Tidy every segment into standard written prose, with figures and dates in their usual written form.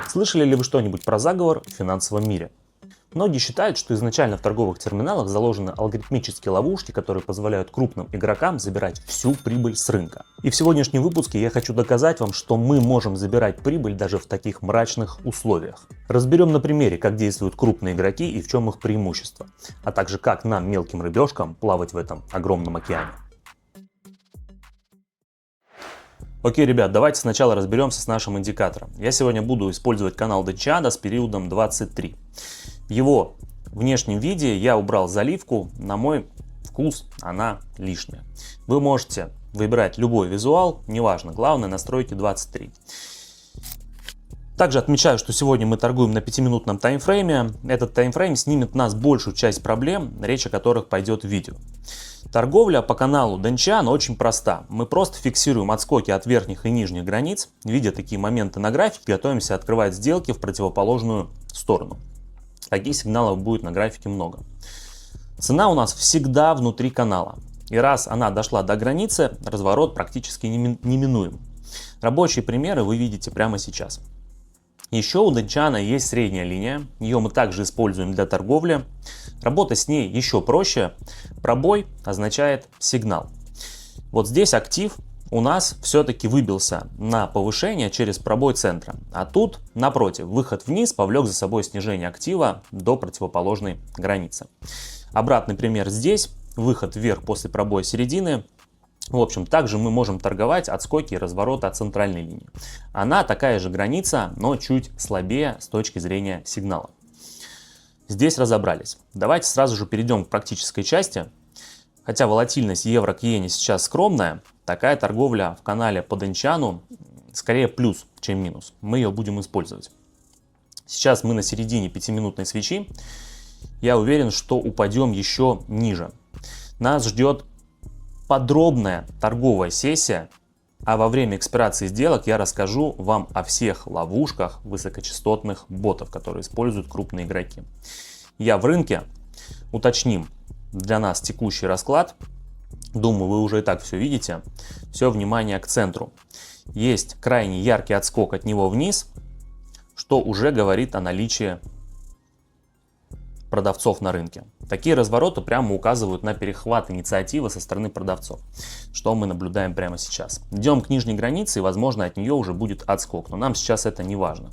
Слышали ли вы что-нибудь про заговор в финансовом мире? Многие считают, что изначально в торговых терминалах заложены алгоритмические ловушки, которые позволяют крупным игрокам забирать всю прибыль с рынка. И в сегодняшнем выпуске я хочу доказать вам, что мы можем забирать прибыль даже в таких мрачных условиях. Разберем на примере, как действуют крупные игроки и в чем их преимущество, а также как нам, мелким рыбешкам, плавать в этом огромном океане. Окей, ребят, давайте сначала разберемся с нашим индикатором. Я сегодня буду использовать канал Денчада с периодом 23. В его внешнем виде я убрал заливку, на мой вкус она лишняя. Вы можете выбирать любой визуал, неважно, главное настройки 23. Также отмечаю, что сегодня мы торгуем на 5-минутном таймфрейме. Этот таймфрейм снимет нас большую часть проблем, речь о которых пойдет в видео. Торговля по каналу Денчан очень проста. Мы просто фиксируем отскоки от верхних и нижних границ. Видя такие моменты на графике, готовимся открывать сделки в противоположную сторону. Таких сигналов будет на графике много. Цена у нас всегда внутри канала. И раз она дошла до границы, разворот практически неминуем. Рабочие примеры вы видите прямо сейчас. Еще у Денчана есть средняя линия. Ее мы также используем для торговли. Работа с ней еще проще. Пробой означает сигнал. Вот здесь актив у нас все-таки выбился на повышение через пробой центра. А тут, напротив, выход вниз повлек за собой снижение актива до противоположной границы. Обратный пример здесь. Выход вверх после пробоя середины. В общем, также мы можем торговать отскоки и развороты от центральной линии. Она такая же граница, но чуть слабее с точки зрения сигнала. Здесь разобрались. Давайте сразу же перейдем к практической части. Хотя волатильность евро к иене сейчас скромная, такая торговля в канале по Денчану скорее плюс, чем минус. Мы ее будем использовать. Сейчас мы на середине 5-минутной свечи. Я уверен, что упадем еще ниже. Нас ждет подробная торговая сессия, а во время экспирации сделок я расскажу вам о всех ловушках высокочастотных ботов, которые используют крупные игроки. Я в рынке. Уточним для нас текущий расклад. Думаю, вы уже и так все видите. Все внимание к центру. Есть крайне яркий отскок от него вниз, что уже говорит о наличии продавцов на рынке. Такие развороты прямо указывают на перехват инициативы со стороны продавцов, что мы наблюдаем прямо сейчас. Идем к нижней границе, и возможно от нее уже будет отскок, но нам сейчас это не важно.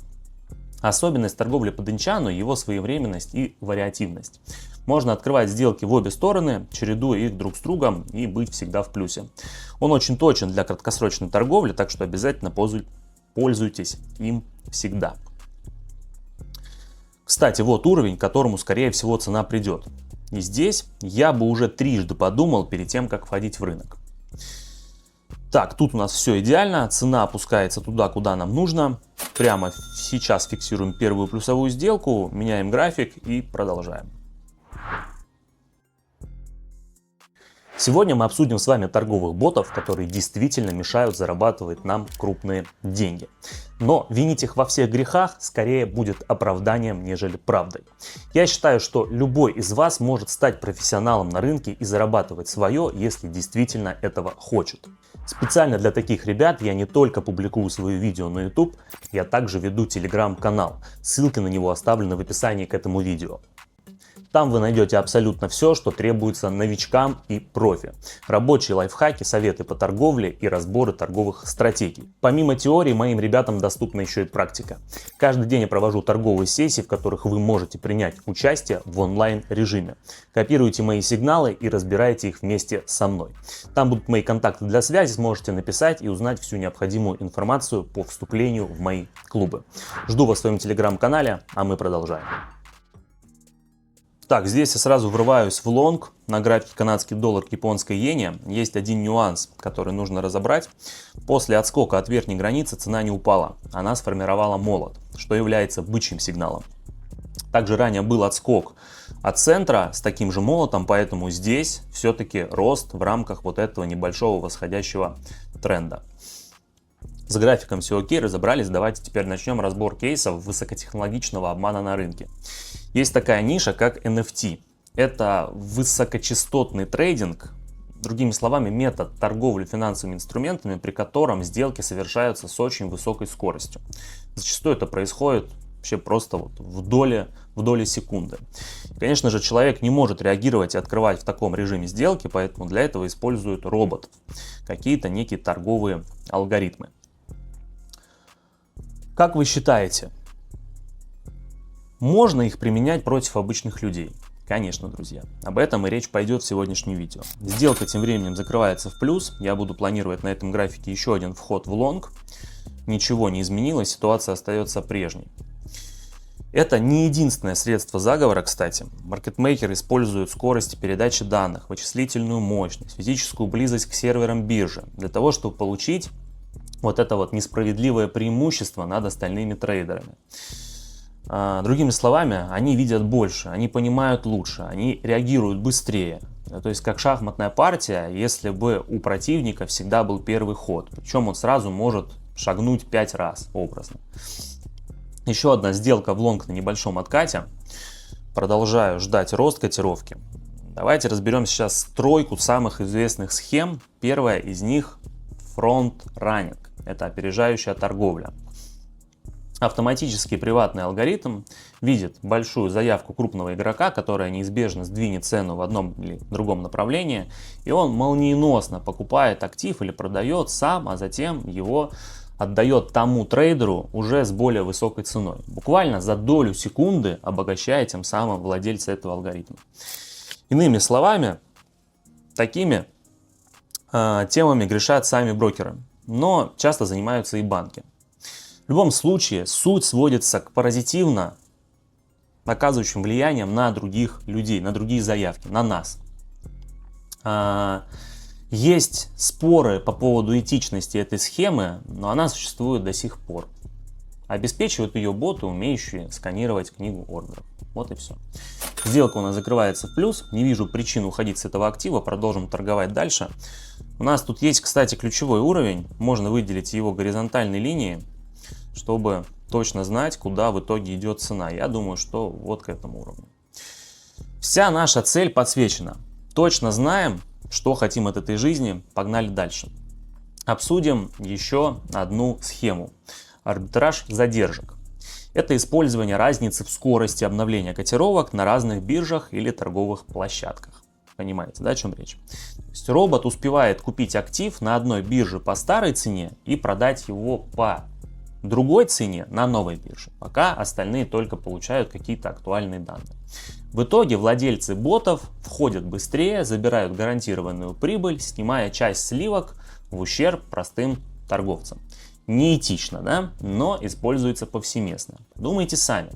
Особенность торговли по Денчану — его своевременность и вариативность. Можно открывать сделки в обе стороны, чередуя их друг с другом, и быть всегда в плюсе. Он очень точен для краткосрочной торговли, так что обязательно пользуйтесь им всегда. Кстати, вот уровень, к которому, скорее всего, цена придет. И здесь я бы уже трижды подумал перед тем, как входить в рынок. Так, тут у нас все идеально. Цена опускается туда, куда нам нужно. Прямо сейчас фиксируем первую плюсовую сделку, меняем график и продолжаем. Сегодня мы обсудим с вами торговых ботов, которые действительно мешают зарабатывать нам крупные деньги. Но винить их во всех грехах скорее будет оправданием, нежели правдой. Я считаю, что любой из вас может стать профессионалом на рынке и зарабатывать свое, если действительно этого хочет. Специально для таких ребят я не только публикую свои видео на YouTube, я также веду телеграм-канал. Ссылки на него оставлены в описании к этому видео. Там вы найдете абсолютно все, что требуется новичкам и профи. Рабочие лайфхаки, советы по торговле и разборы торговых стратегий. Помимо теории, моим ребятам доступна еще и практика. Каждый день я провожу торговые сессии, в которых вы можете принять участие в онлайн режиме. Копируйте мои сигналы и разбирайте их вместе со мной. Там будут мои контакты для связи, сможете написать и узнать всю необходимую информацию по вступлению в мои клубы. Жду вас в своем телеграм-канале, а мы продолжаем. Так, здесь я сразу врываюсь в лонг. На графике канадский доллар к японской иене. Есть один нюанс, который нужно разобрать. После отскока от верхней границы цена не упала. Она сформировала молот, что является бычьим сигналом. Также ранее был отскок от центра с таким же молотом, поэтому здесь все-таки рост в рамках вот этого небольшого восходящего тренда. С графиком все окей, разобрались. Давайте теперь начнем разбор кейсов высокотехнологичного обмана на рынке. Есть такая ниша, как NFT. Это высокочастотный трейдинг Другими словами, метод торговли финансовыми инструментами, при котором сделки совершаются с очень высокой скоростью. Зачастую это происходит вообще просто вот в доли секунды. Конечно же, человек не может реагировать и открывать в таком режиме сделки, поэтому для этого используют роботов, какие-то некие торговые алгоритмы. Как вы считаете, можно их применять против обычных людей? Конечно, друзья. Об этом и речь пойдет в сегодняшнем видео. Сделка тем временем закрывается в плюс. Я буду планировать на этом графике еще один вход в лонг. Ничего не изменилось, ситуация остается прежней. Это не единственное средство заговора, кстати. Маркетмейкеры используют скорость передачи данных, вычислительную мощность, физическую близость к серверам биржи для того, чтобы получить вот это вот несправедливое преимущество над остальными трейдерами. Другими словами, они видят больше, они понимают лучше, они реагируют быстрее. То есть как шахматная партия, если бы у противника всегда был первый ход. Причем он сразу может шагнуть 5 раз образно. Еще одна сделка в лонг на небольшом откате. Продолжаю ждать рост котировки. Давайте разберем сейчас тройку самых известных схем. Первая из них фронт-раннинг. Это опережающая торговля. Автоматический приватный алгоритм видит большую заявку крупного игрока, которая неизбежно сдвинет цену в одном или другом направлении, и он молниеносно покупает актив или продает сам, а затем его отдает тому трейдеру уже с более высокой ценой. Буквально за долю секунды обогащая тем самым владельца этого алгоритма. Иными словами, такими темами грешат сами брокеры, но часто занимаются и банки. В любом случае, суть сводится к паразитивно оказывающим влиянием на других людей, на другие заявки, на нас. Есть споры по поводу этичности этой схемы, но она существует до сих пор. Обеспечивают ее боты, умеющие сканировать книгу ордеров. Вот и все. Сделка у нас закрывается в плюс. Не вижу причин уходить с этого актива. Продолжим торговать дальше. У нас тут есть, кстати, ключевой уровень. Можно выделить его горизонтальной линией, чтобы точно знать, куда в итоге идет цена. Я думаю, что вот к этому уровню. Вся наша цель подсвечена. Точно знаем, что хотим от этой жизни. Погнали дальше. Обсудим еще одну схему. Арбитраж задержек. Это использование разницы в скорости обновления котировок на разных биржах или торговых площадках. Понимаете, да, о чем речь? То есть робот успевает купить актив на одной бирже по старой цене и продать его по другой цене на новой бирже, пока остальные только получают какие-то актуальные данные. В итоге владельцы ботов входят быстрее, забирают гарантированную прибыль, снимая часть сливок в ущерб простым торговцам. Неэтично, да? Но используется повсеместно. Думайте сами.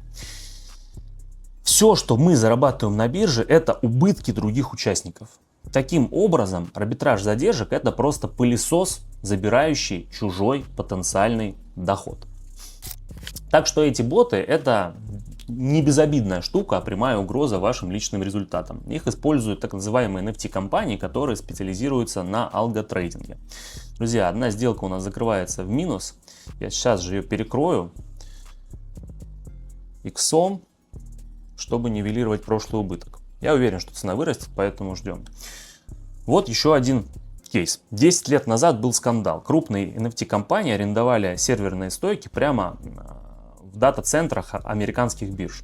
Все, что мы зарабатываем на бирже, это убытки других участников. Таким образом, арбитраж задержек — это просто пылесос, забирающий чужой потенциальный доход. Так что эти боты — это не безобидная штука, а прямая угроза вашим личным результатам. Их используют так называемые NFT-компании, которые специализируются на алготрейдинге. Друзья, одна сделка у нас закрывается в минус. Я сейчас же ее перекрою иксом, чтобы нивелировать прошлый убыток. Я уверен, что цена вырастет, поэтому ждем. Вот еще один кейс. 10 лет назад был скандал. Крупные NFT-компании арендовали серверные стойки прямо в дата-центрах американских бирж.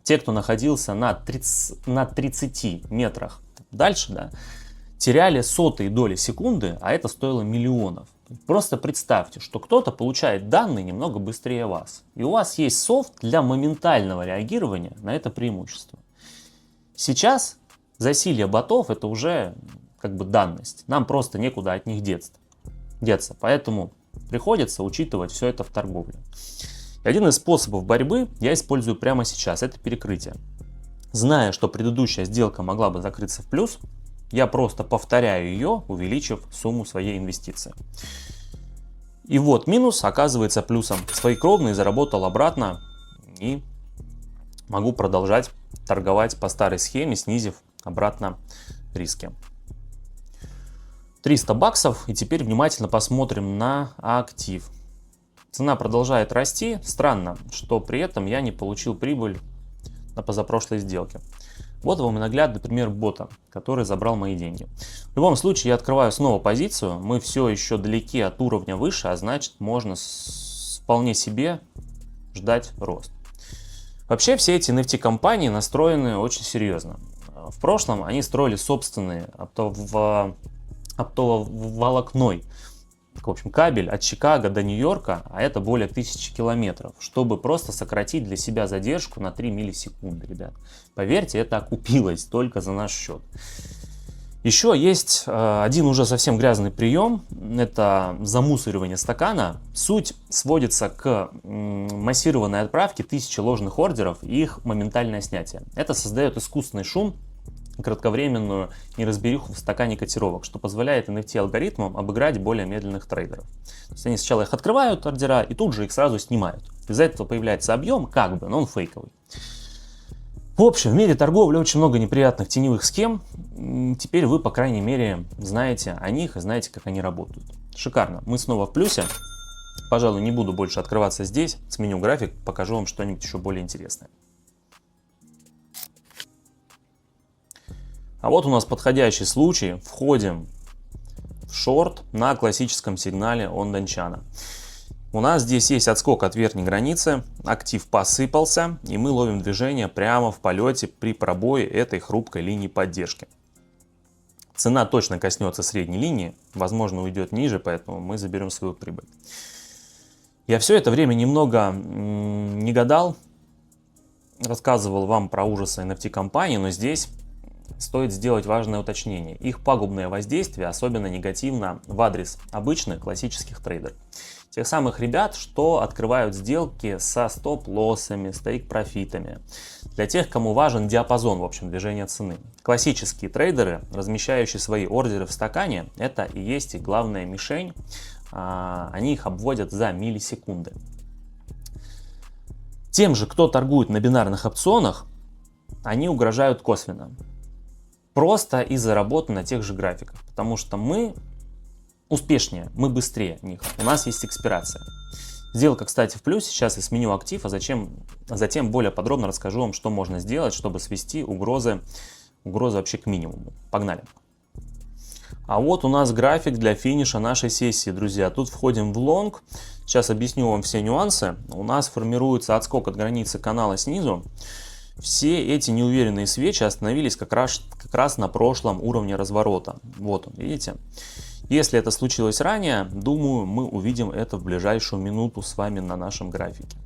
Те, кто находился на 30 метрах дальше, да, теряли сотые доли секунды, а это стоило миллионов. Просто представьте, что кто-то получает данные немного быстрее вас. И у вас есть софт для моментального реагирования на это преимущество. Сейчас засилье ботов — это уже как бы данность. Нам просто некуда от них деться. Поэтому приходится учитывать все это в торговле. И один из способов борьбы я использую прямо сейчас. Это перекрытие. Зная, что предыдущая сделка могла бы закрыться в плюс, я просто повторяю ее, увеличив сумму своей инвестиции. И вот минус оказывается плюсом. Своекровный заработал обратно и могу продолжать торговать по старой схеме, снизив обратно риски. 300 баксов. И теперь внимательно посмотрим на актив. Цена продолжает расти. Странно, что при этом я не получил прибыль на позапрошлой сделке. Вот вам и наглядный пример бота, который забрал мои деньги. В любом случае, я открываю снова позицию. Мы все еще далеки от уровня выше, а значит, можно вполне себе ждать рост. Вообще, все эти NFT-компании настроены очень серьезно. В прошлом они строили собственные оптоволокной, в общем, кабель от Чикаго до Нью-Йорка, а это более 1000 километров, чтобы просто сократить для себя задержку на 3 миллисекунды, ребят. Поверьте, это окупилось только за наш счет. Еще есть один уже совсем грязный прием, это замусоривание стакана. Суть сводится к массированной отправке 1000 ложных ордеров и их моментальное снятие. Это создает искусственный шум, кратковременную неразбериху в стакане котировок, что позволяет NFT-алгоритмам обыграть более медленных трейдеров. То есть они сначала их открывают, ордера, и тут же их сразу снимают. Из-за этого появляется объем, как бы, но он фейковый. В общем, в мире торговли очень много неприятных теневых схем. Теперь вы, по крайней мере, знаете о них и знаете, как они работают. Шикарно. Мы снова в плюсе. Пожалуй, не буду больше открываться здесь. Сменю график, покажу вам что-нибудь еще более интересное. А вот у нас подходящий случай. Входим в шорт на классическом сигнале от Данчана. У нас здесь есть отскок от верхней границы, актив посыпался, и мы ловим движение прямо в полете при пробое этой хрупкой линии поддержки. Цена точно коснется средней линии, возможно, уйдет ниже, поэтому мы заберем свою прибыль. Я все это время немного не гадал, рассказывал вам про ужасы NFT-компаний, но здесь стоит сделать важное уточнение. Их пагубное воздействие особенно негативно в адрес обычных классических трейдеров. Тех самых ребят, что открывают сделки со стоп-лоссами, с тейк-профитами. Для тех, кому важен диапазон, в общем, движения цены. Классические трейдеры, размещающие свои ордеры в стакане, это и есть их главная мишень. Они их обводят за миллисекунды. Тем же, кто торгует на бинарных опционах, они угрожают косвенно. Просто из-за работы на тех же графиках. Потому что мы успешнее, мы быстрее них. У нас есть экспирация. Сделка, кстати, в плюсе. Сейчас я сменю актив, а затем более подробно расскажу вам, что можно сделать, чтобы свести угрозы вообще к минимуму. Погнали. А вот у нас график для финиша нашей сессии, друзья. Тут входим в лонг. Сейчас объясню вам все нюансы. У нас формируется отскок от границы канала снизу. Все эти неуверенные свечи остановились как раз на прошлом уровне разворота. Вот он, видите? Если это случилось ранее, думаю, мы увидим это в ближайшую минуту с вами на нашем графике.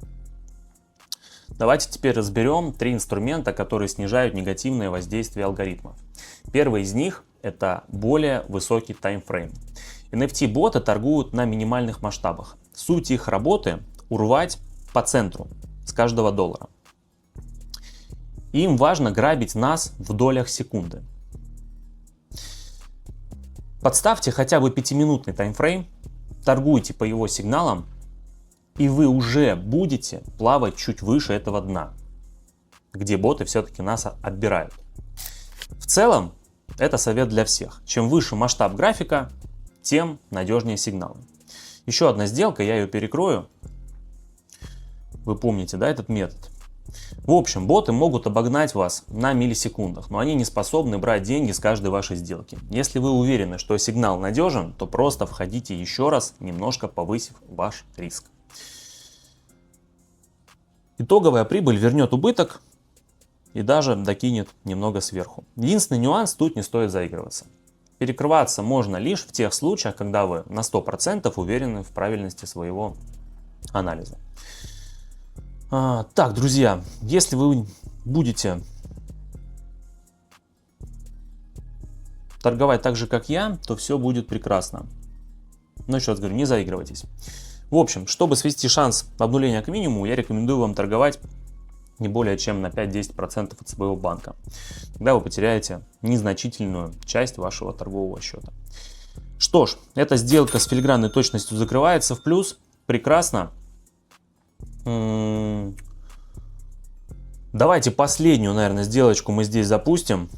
Давайте теперь разберем 3 инструмента, которые снижают негативное воздействие алгоритмов. Первый из них – это более высокий таймфрейм. NFT-боты торгуют на минимальных масштабах. Суть их работы – урвать по центру с каждого доллара. Им важно грабить нас в долях секунды. Подставьте хотя бы 5-минутный таймфрейм, торгуйте по его сигналам, и вы уже будете плавать чуть выше этого дна, где боты все-таки нас отбирают. В целом, это совет для всех. Чем выше масштаб графика, тем надежнее сигналы. Еще одна сделка, я ее перекрою. Вы помните, да, этот метод? В общем, боты могут обогнать вас на миллисекундах, но они не способны брать деньги с каждой вашей сделки. Если вы уверены, что сигнал надежен, то просто входите еще раз, немножко повысив ваш риск. Итоговая прибыль вернет убыток и даже докинет немного сверху. Единственный нюанс, тут не стоит заигрываться. Перекрываться можно лишь в тех случаях, когда вы на 100% уверены в правильности своего анализа. Так, друзья, если вы будете торговать так же, как я, то все будет прекрасно. Но еще раз говорю, не заигрывайтесь. В общем, чтобы свести шанс обнуления к минимуму, я рекомендую вам торговать не более чем на 5-10% от своего банка. Тогда вы потеряете незначительную часть вашего торгового счета. Что ж, эта сделка с филигранной точностью закрывается в плюс. Прекрасно. Давайте последнюю, наверное, сделочку мы здесь запустим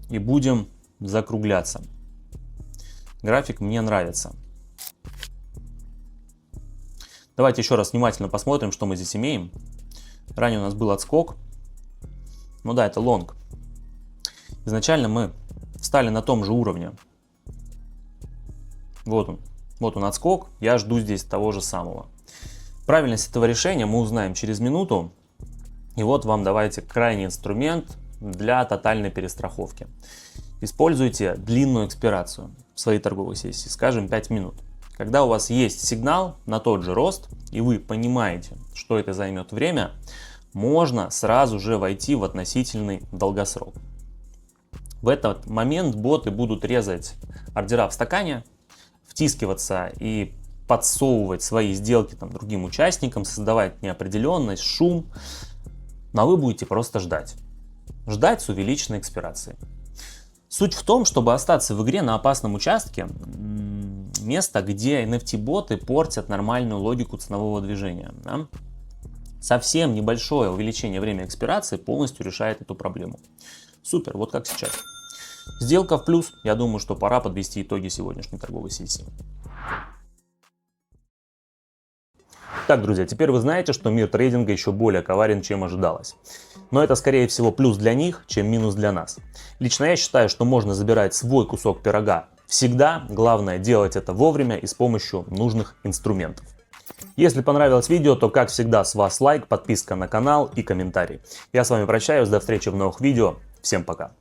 и будем закругляться. График мне нравится. Давайте еще раз внимательно посмотрим, что мы здесь имеем. Ранее у нас был отскок. Ну да, это лонг. Изначально мы встали на том же уровне. Вот он отскок, я жду здесь того же самого. Правильность этого решения мы узнаем через минуту. И вот вам давайте крайний инструмент для тотальной перестраховки. Используйте длинную экспирацию в своей торговой сессии, скажем 5 минут. Когда у вас есть сигнал на тот же рост, и вы понимаете, что это займет время, можно сразу же войти в относительный долгосрок. В этот момент боты будут резать ордера в стакане, втискиваться и подсовывать свои сделки другим участникам, создавать неопределенность, шум, но вы будете просто ждать. Ждать с увеличенной экспирацией. Суть в том, чтобы остаться в игре на опасном участке, место, где NFT-боты портят нормальную логику ценового движения. Да? Совсем небольшое увеличение времени экспирации полностью решает эту проблему. Супер, вот как сейчас. Сделка в плюс, я думаю, что пора подвести итоги сегодняшней торговой сессии. Так, друзья, теперь вы знаете, что мир трейдинга еще более коварен, чем ожидалось. Но это, скорее всего, плюс для них, чем минус для нас. Лично я считаю, что можно забирать свой кусок пирога всегда. Главное делать это вовремя и с помощью нужных инструментов. Если понравилось видео, то, как всегда, с вас лайк, подписка на канал и комментарий. Я с вами прощаюсь, до встречи в новых видео. Всем пока.